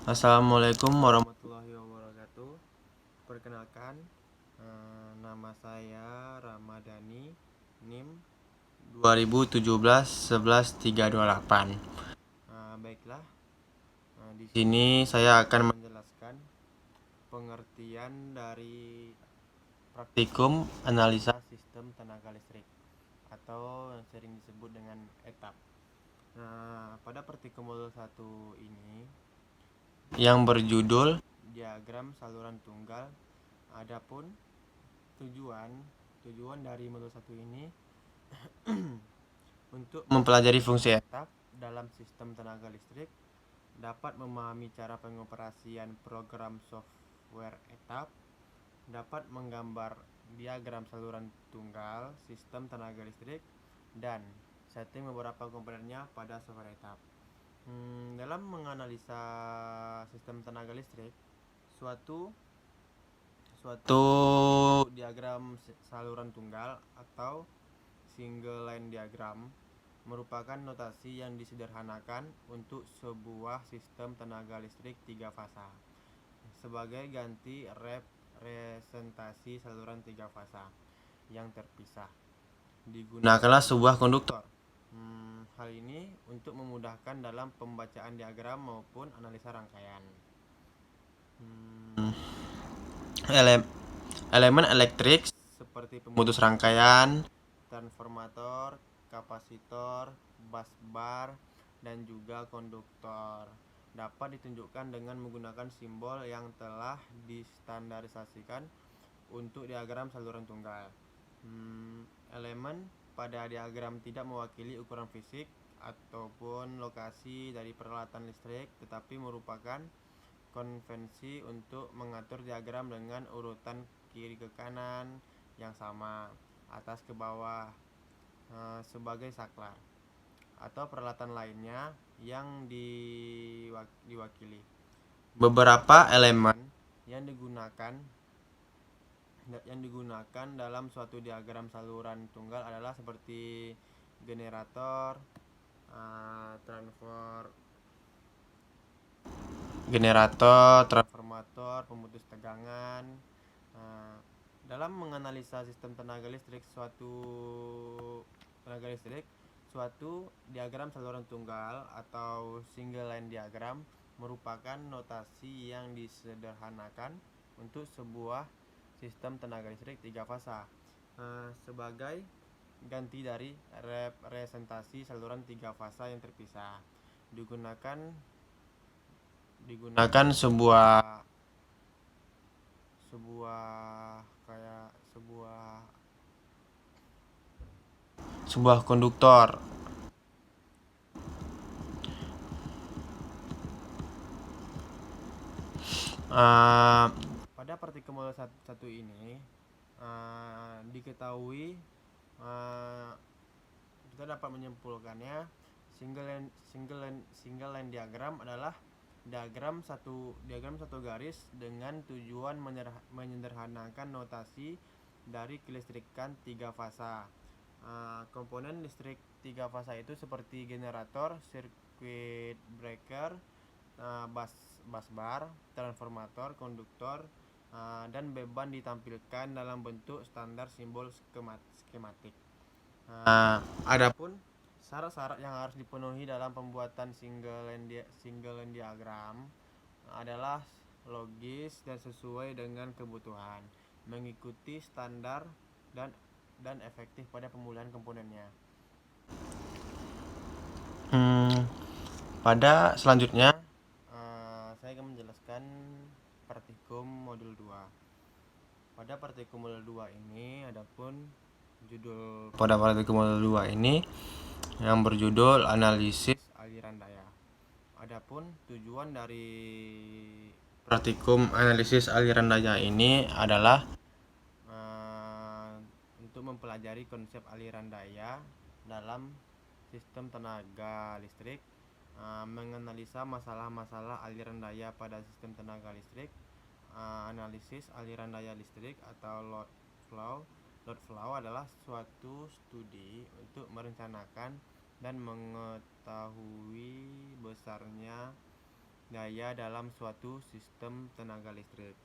Assalamualaikum warahmatullahi wabarakatuh. Perkenalkan, nama saya Ramadhani, NIM 2017 11 328. Baiklah, di sini saya akan menjelaskan pengertian dari praktikum analisa sistem tenaga listrik atau yang sering disebut dengan etap. Pada praktikum modul 1 ini yang berjudul diagram saluran tunggal. Adapun tujuan tujuan dari modul 1 ini untuk mempelajari fungsi etap dalam sistem tenaga listrik, dapat memahami cara pengoperasian program software etap, dapat menggambar diagram saluran tunggal sistem tenaga listrik, dan setting beberapa komponennya pada software etap. Dalam menganalisa sistem tenaga listrik, suatu diagram saluran tunggal atau single line diagram merupakan notasi yang disederhanakan untuk sebuah sistem tenaga listrik 3 fasa sebagai ganti representasi saluran 3 fasa yang terpisah. Digunakanlah sebuah konduktor. Hal ini untuk memudahkan dalam pembacaan diagram maupun analisa rangkaian. Elemen elektrik seperti pemutus rangkaian, transformator, kapasitor, busbar, dan juga konduktor dapat ditunjukkan dengan menggunakan simbol yang telah distandarisasikan untuk diagram saluran tunggal. Elemen pada diagram tidak mewakili ukuran fisik ataupun lokasi dari peralatan listrik, tetapi merupakan konvensi untuk mengatur diagram dengan urutan kiri ke kanan yang sama, atas ke bawah, sebagai saklar atau peralatan lainnya yang diwakili. Beberapa elemen yang digunakan dalam suatu diagram saluran tunggal adalah seperti generator, transformator, pemutus tegangan. Dalam menganalisa sistem tenaga listrik, suatu diagram saluran tunggal atau single line diagram merupakan notasi yang disederhanakan untuk sebuah sistem tenaga listrik 3 fasa sebagai ganti dari representasi saluran 3 fasa yang terpisah. Digunakan sebuah konduktor. Pada partikel modul 1 ini diketahui, kita dapat menyimpulkannya single line diagram adalah diagram satu garis dengan tujuan menyederhanakan notasi dari kelistrikan 3 fasa. Komponen listrik 3 fasa itu seperti generator, circuit breaker, busbar, transformator, konduktor, dan beban ditampilkan dalam bentuk standar simbol skematik. Adapun syarat-syarat yang harus dipenuhi dalam pembuatan single line diagram adalah logis dan sesuai dengan kebutuhan, mengikuti standar dan efektif pada pemulihan komponennya. Pada selanjutnya saya akan menjelaskan praktikum modul 2. Pada praktikum modul 2 ini pada praktikum modul 2 ini yang berjudul analisis aliran daya. Adapun tujuan dari praktikum analisis aliran daya ini adalah untuk mempelajari konsep aliran daya dalam sistem tenaga listrik, menganalisa masalah-masalah aliran daya pada sistem tenaga listrik, analisis aliran daya listrik atau load flow. Load flow adalah suatu studi untuk merencanakan dan mengetahui besarnya daya dalam suatu sistem tenaga listrik.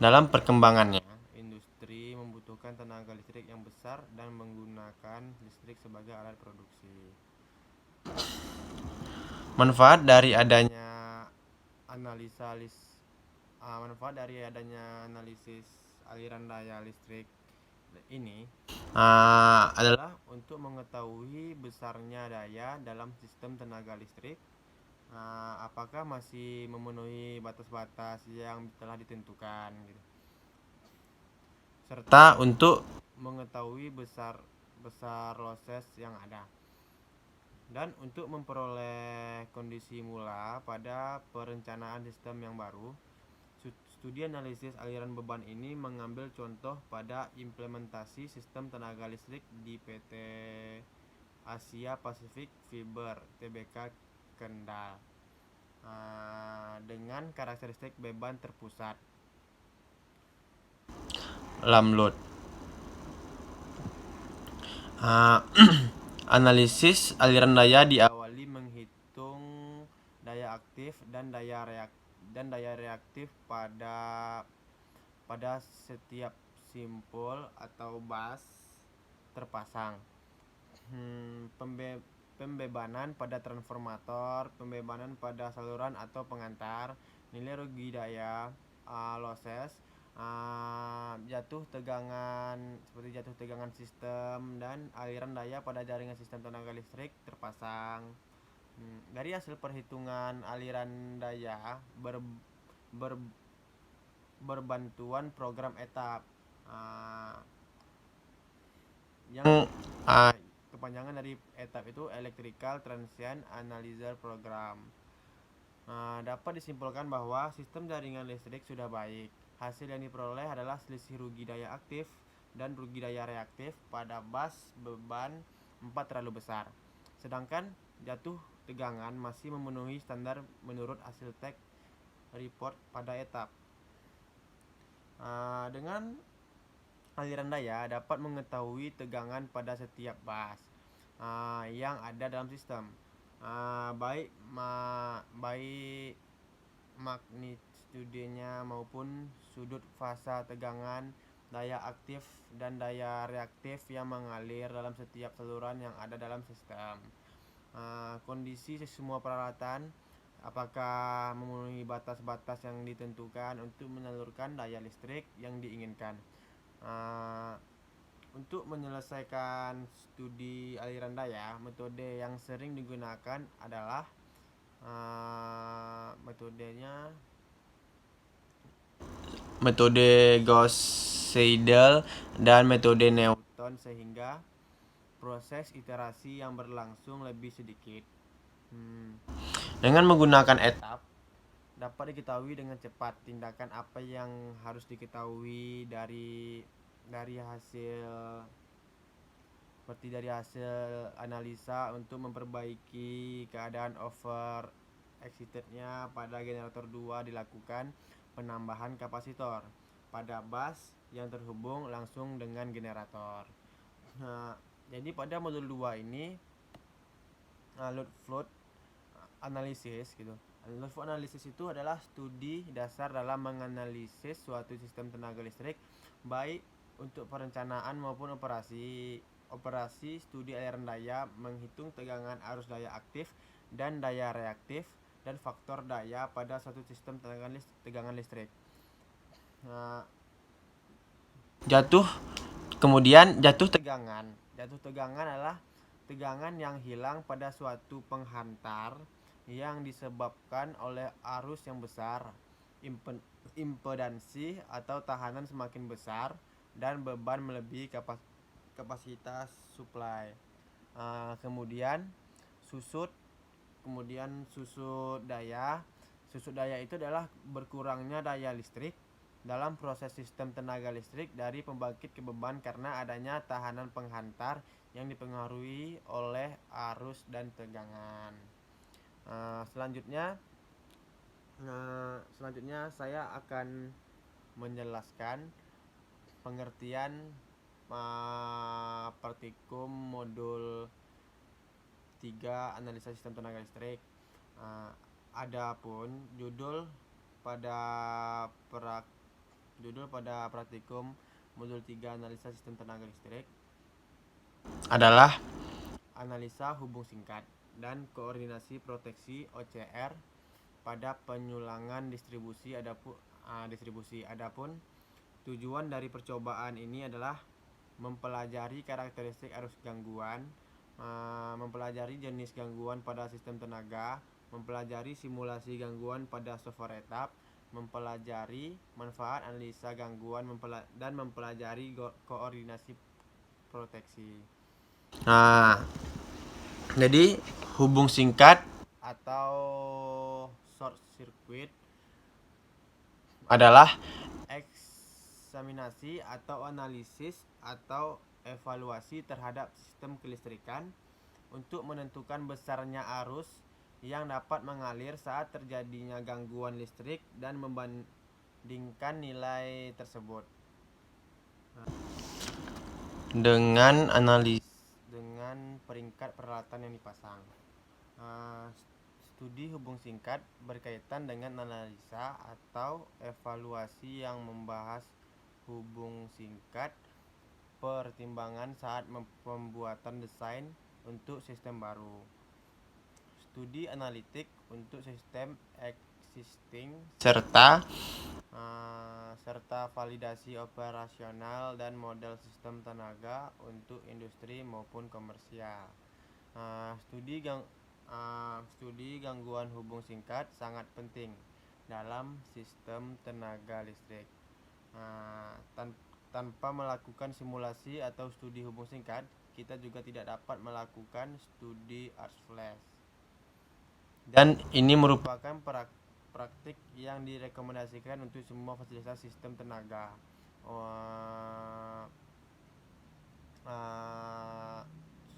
Dalam perkembangannya, industri membutuhkan tenaga listrik yang besar dan menggunakan listrik sebagai alat produksi. Manfaat dari adanya analisis aliran daya listrik ini adalah untuk mengetahui besarnya daya dalam sistem tenaga listrik, apakah masih memenuhi batas-batas yang telah ditentukan, gitu. Serta untuk mengetahui besar losses yang ada, dan untuk memperoleh kondisi mula pada perencanaan sistem yang baru. Studi analisis aliran beban ini mengambil contoh pada implementasi sistem tenaga listrik di PT Asia Pacific Fiber Tbk Kendal dengan karakteristik beban terpusat. Lamload. Analisis aliran daya diawali menghitung daya aktif dan daya reaktif pada setiap simpul atau bus terpasang. Pembebanan pada transformator, pembebanan pada saluran atau pengantar, nilai rugi daya, losses, jatuh tegangan seperti jatuh tegangan sistem, dan aliran daya pada jaringan sistem tenaga listrik terpasang. Dari hasil perhitungan aliran daya berbantuan program etap, yang kepanjangan dari etap itu Electrical Transient Analyzer Program. Dapat disimpulkan bahwa sistem jaringan listrik sudah baik. Hasil yang diperoleh adalah selisih rugi daya aktif dan rugi daya reaktif pada bus beban 4 terlalu besar, sedangkan jatuh tegangan masih memenuhi standar menurut hasil tech report pada etap. Dengan aliran daya dapat mengetahui tegangan pada setiap bus yang ada dalam sistem, baik magnitudenya maupun sudut fasa tegangan, daya aktif dan daya reaktif yang mengalir dalam setiap saluran yang ada dalam sistem, kondisi semua peralatan, apakah memenuhi batas-batas yang ditentukan untuk menyalurkan daya listrik yang diinginkan. Untuk menyelesaikan studi aliran daya, metode yang sering digunakan adalah metode Gauss-Seidel dan metode Newton, sehingga proses iterasi yang berlangsung lebih sedikit. Dengan menggunakan etap, dapat diketahui dengan cepat tindakan apa yang harus diketahui dari hasil analisa untuk memperbaiki keadaan over excitednya pada generator 2. Dilakukan penambahan kapasitor pada bus yang terhubung langsung dengan generator. Jadi pada modul 2 ini load flow analysis gitu. Load flow analysis itu adalah studi dasar dalam menganalisis suatu sistem tenaga listrik, baik untuk perencanaan maupun operasi. Studi aliran daya menghitung tegangan arus daya aktif dan daya reaktif dan faktor daya pada suatu sistem tegangan listrik. Jatuh tegangan. Jatuh tegangan adalah tegangan yang hilang pada suatu penghantar yang disebabkan oleh arus yang besar, impedansi atau tekanan semakin besar, dan beban melebihi kapasitas supply. Kemudian susut daya. Susut daya itu adalah berkurangnya daya listrik dalam proses sistem tenaga listrik dari pembangkit ke beban karena adanya tahanan penghantar yang dipengaruhi oleh arus dan tegangan. Selanjutnya saya akan menjelaskan pengertian praktikum modul 3 analisa sistem tenaga listrik. Adapun pada prak, judul pada praktikum modul 3 analisa sistem tenaga listrik adalah analisa hubung singkat dan koordinasi proteksi OCR pada penyulangan distribusi. Adapun tujuan dari percobaan ini adalah mempelajari karakteristik arus gangguan, mempelajari jenis gangguan pada sistem tenaga, mempelajari simulasi gangguan pada software etap, mempelajari manfaat analisa gangguan, dan mempelajari koordinasi proteksi. Nah, jadi hubung singkat atau short circuit adalah eksaminasi atau analisis atau evaluasi terhadap sistem kelistrikan untuk menentukan besarnya arus yang dapat mengalir saat terjadinya gangguan listrik dan membandingkan nilai tersebut dengan peringkat peralatan yang dipasang. Studi hubung singkat berkaitan dengan analisa atau evaluasi yang membahas hubung singkat, pertimbangan saat pembuatan desain untuk sistem baru, studi analitik untuk sistem existing, serta validasi operasional dan model sistem tenaga untuk industri maupun komersial. Studi gangguan hubung singkat sangat penting dalam sistem tenaga listrik. Tanpa melakukan simulasi atau studi hubung singkat, kita juga tidak dapat melakukan studi arus flash. Dan ini merupakan praktik yang direkomendasikan untuk semua fasilitas sistem tenaga.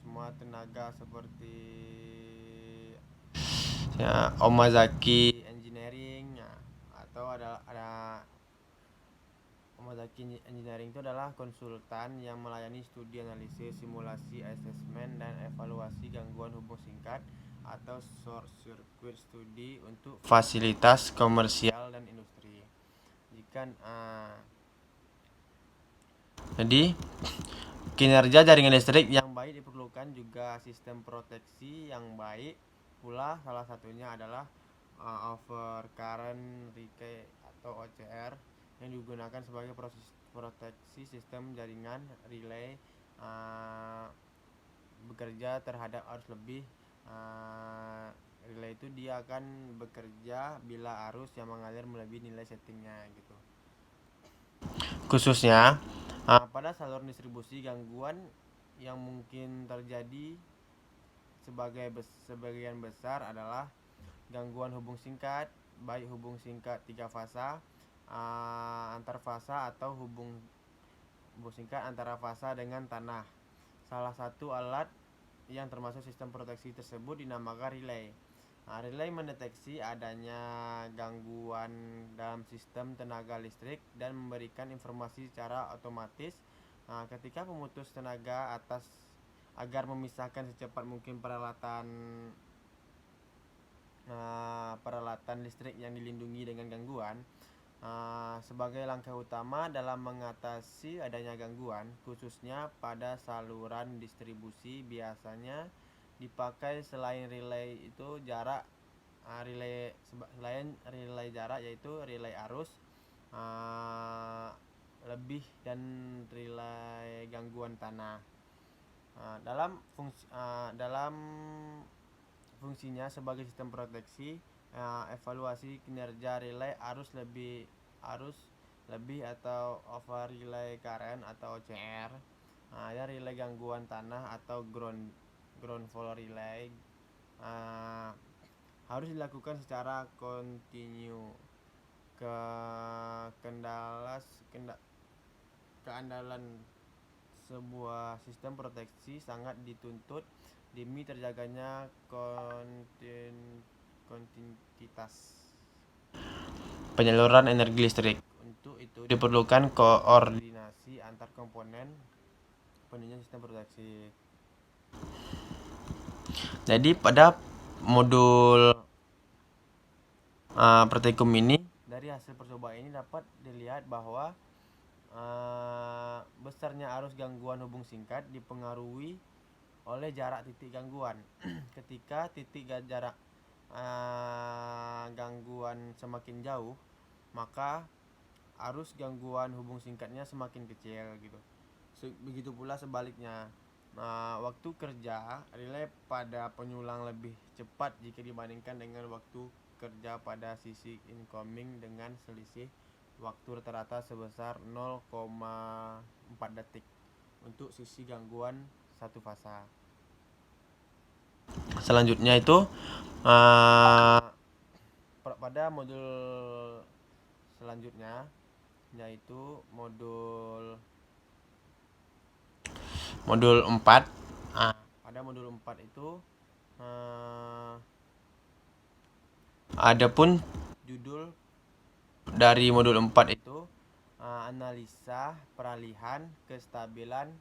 Semua tenaga seperti Omazaki Engineering, atau ada Omazaki Engineering itu adalah konsultan yang melayani studi analisis, simulasi, asesmen, dan evaluasi gangguan hubung singkat atau short circuit study untuk fasilitas komersial dan industri. Jadi kinerja jaringan listrik yang baik diperlukan juga sistem proteksi yang baik pula. Salah satunya adalah overcurrent relay atau OCR yang digunakan sebagai proteksi sistem jaringan relay bekerja terhadap arus lebih. Relay itu dia akan bekerja bila arus yang mengalir melebihi nilai settingnya gitu. Khususnya pada saluran distribusi, gangguan yang mungkin terjadi sebagian besar adalah gangguan hubung singkat, baik hubung singkat 3 fasa, antar fasa, atau hubung singkat antara fasa dengan tanah. Salah satu alat yang termasuk sistem proteksi tersebut dinamakan relay. Relay mendeteksi adanya gangguan dalam sistem tenaga listrik dan memberikan informasi secara otomatis ketika pemutus tenaga agar memisahkan secepat mungkin peralatan listrik yang dilindungi dengan gangguan. Sebagai langkah utama dalam mengatasi adanya gangguan, khususnya pada saluran distribusi, biasanya dipakai selain relay jarak yaitu relay arus lebih dan relay gangguan tanah. Dalam fungsinya sebagai sistem proteksi, evaluasi kinerja relay arus lebih atau over relay current atau OCR, dan relay gangguan tanah atau ground fault relay harus dilakukan secara kontinu. Keandalan sebuah sistem proteksi sangat dituntut demi terjaganya kontinuitas penyaluran energi listrik. Untuk itu diperlukan koordinasi antar komponen penunjang sistem proteksi. Jadi pada modul praktikum ini, dari hasil percobaan ini dapat dilihat bahwa besarnya arus gangguan hubung singkat dipengaruhi oleh jarak titik gangguan. Ketika titik jarak gangguan semakin jauh, maka arus gangguan hubung singkatnya semakin kecil gitu. Begitu pula sebaliknya. Waktu kerja relay pada penyulang lebih cepat jika dibandingkan dengan waktu kerja pada sisi incoming dengan selisih waktu rata-rata sebesar 0,4 detik untuk sisi gangguan satu fasa. Selanjutnya itu pada modul selanjutnya, yaitu modul 4. Pada modul 4 itu adapun judul dari modul 4 itu analisa peralihan kestabilan.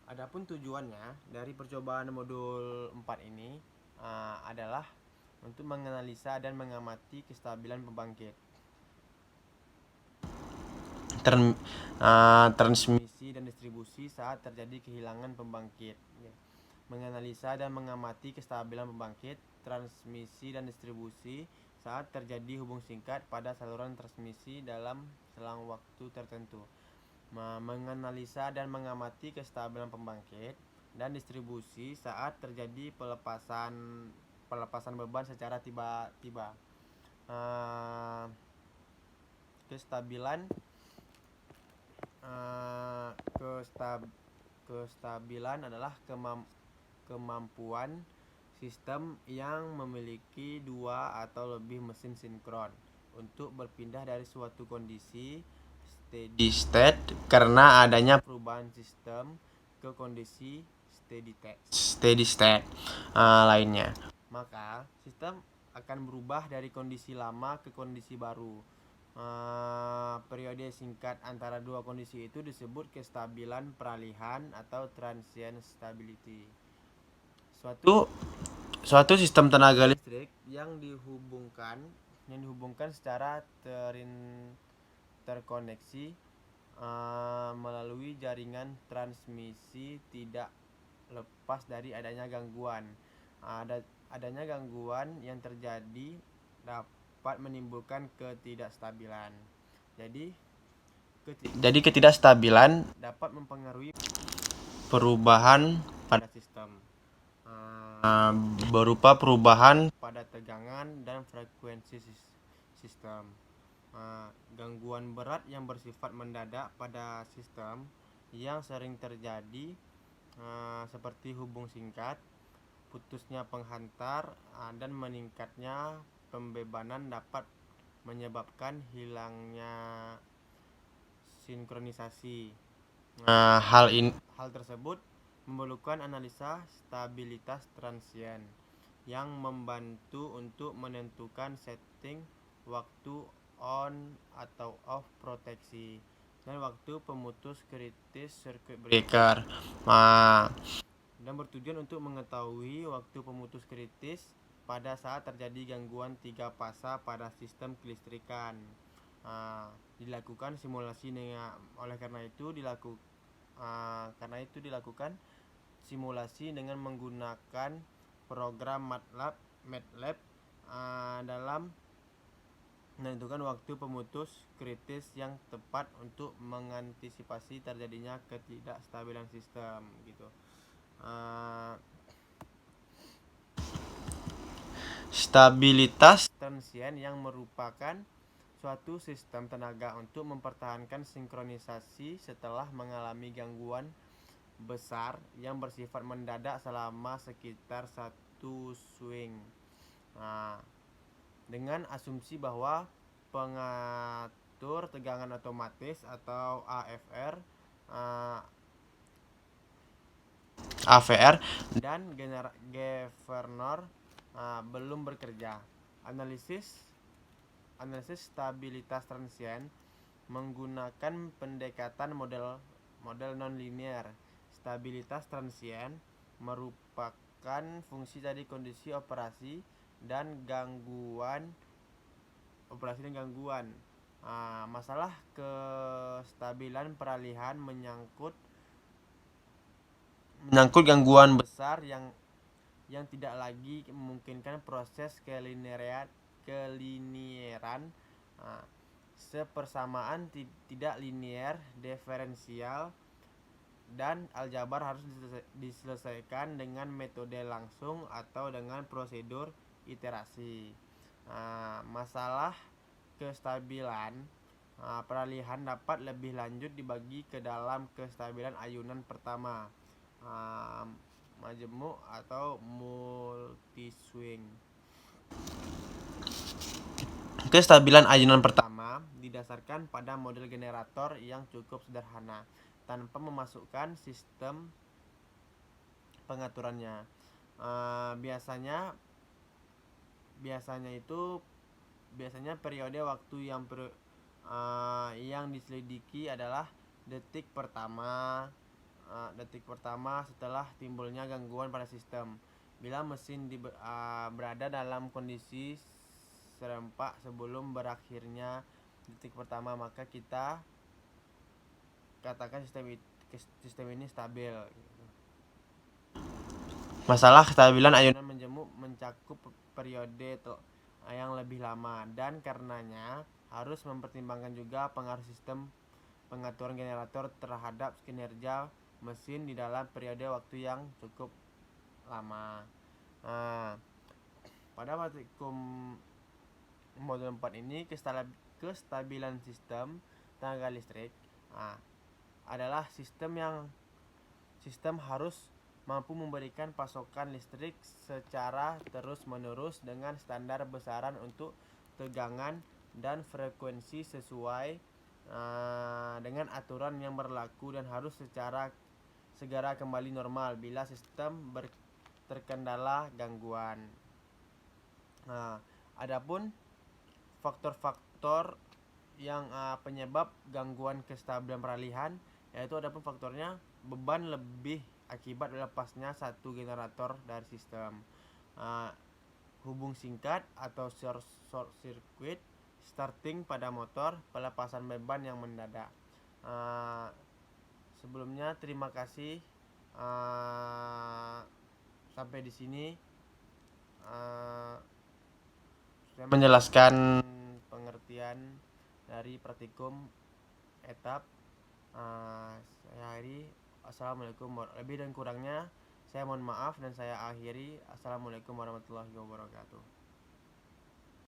Adapun tujuannya dari percobaan modul 4 ini adalah untuk menganalisa dan mengamati kestabilan pembangkit, transmisi dan distribusi saat terjadi kehilangan pembangkit. Menganalisa dan mengamati kestabilan pembangkit, transmisi dan distribusi saat terjadi hubung singkat pada saluran transmisi dalam selang waktu tertentu. Menganalisa dan mengamati kestabilan pembangkit dan distribusi saat terjadi pelepasan beban secara tiba-tiba. Kestabilan adalah kemampuan sistem yang memiliki dua atau lebih mesin sinkron untuk berpindah dari suatu kondisi steady state karena adanya perubahan sistem ke kondisi steady state lainnya. Maka sistem akan berubah dari kondisi lama ke kondisi baru. Periode singkat antara dua kondisi itu disebut kestabilan peralihan atau transient stability. Suatu sistem tenaga listrik yang dihubungkan secara terkoneksi melalui jaringan transmisi tidak lepas dari adanya gangguan. Adanya gangguan yang terjadi dapat menimbulkan ketidakstabilan. Jadi ketidakstabilan dapat mempengaruhi perubahan pada sistem, berupa perubahan pada tegangan dan frekuensi sistem. Gangguan berat yang bersifat mendadak pada sistem yang sering terjadi seperti hubung singkat, putusnya penghantar, dan meningkatnya pembebanan dapat menyebabkan hilangnya sinkronisasi. Hal tersebut memerlukan analisa stabilitas transient yang membantu untuk menentukan setting waktu on atau off proteksi dan waktu pemutus kritis circuit breaker, dan bertujuan untuk mengetahui waktu pemutus kritis pada saat terjadi gangguan tiga fasa pada sistem kelistrikan. Dilakukan simulasi karena itu dilakukan simulasi dengan menggunakan program MATLAB dalam menentukan waktu pemutus kritis yang tepat untuk mengantisipasi terjadinya ketidakstabilan sistem gitu. Stabilitas transient yang merupakan suatu sistem tenaga untuk mempertahankan sinkronisasi setelah mengalami gangguan besar yang bersifat mendadak selama sekitar satu swing. Dengan asumsi bahwa pengatur tegangan otomatis atau AVR dan governor belum bekerja. Analisis stabilitas transient menggunakan pendekatan model nonlinear. Stabilitas transient merupakan fungsi dari kondisi operasi dan gangguan operasi dan gangguan. Masalah kestabilan peralihan menyangkut gangguan besar yang tidak lagi memungkinkan proses kelinieran, sepersamaan tidak linier, diferensial, dan aljabar harus diselesaikan dengan metode langsung atau dengan prosedur iterasi. Masalah kestabilan peralihan dapat lebih lanjut dibagi ke dalam kestabilan ayunan pertama, majemuk atau multiswing. Kestabilan ayunan pertama didasarkan pada model generator yang cukup sederhana tanpa memasukkan sistem pengaturannya. Biasanya periode waktu yang diselidiki adalah detik pertama setelah timbulnya gangguan pada sistem. Bila mesin berada dalam kondisi serempak sebelum berakhirnya detik pertama, maka kita katakan sistem ini stabil. Masalah kestabilan ayunan menjemuk mencakup periode yang lebih lama, dan karenanya harus mempertimbangkan juga pengaruh sistem pengaturan generator terhadap kinerja mesin di dalam periode waktu yang cukup lama. Pada praktikum modul 4 ini, kestabilan sistem tenaga listrik adalah sistem harus mampu memberikan pasokan listrik secara terus-menerus dengan standar besaran untuk tegangan dan frekuensi sesuai dengan aturan yang berlaku, dan harus segera kembali normal bila sistem terkendala gangguan. Adapun faktor-faktor yang penyebab gangguan kestabilan peralihan, yaitu adapun faktornya beban lebih akibat lepasnya satu generator dari sistem, hubung singkat atau short circuit, starting pada motor, pelepasan beban yang mendadak. Sebelumnya terima kasih. Sampai di sini saya menjelaskan pengertian dari praktikum etap. Saya akhiri. Assalamualaikum. Lebih dan kurangnya saya mohon maaf, dan saya akhiri. Assalamualaikum warahmatullahi wabarakatuh.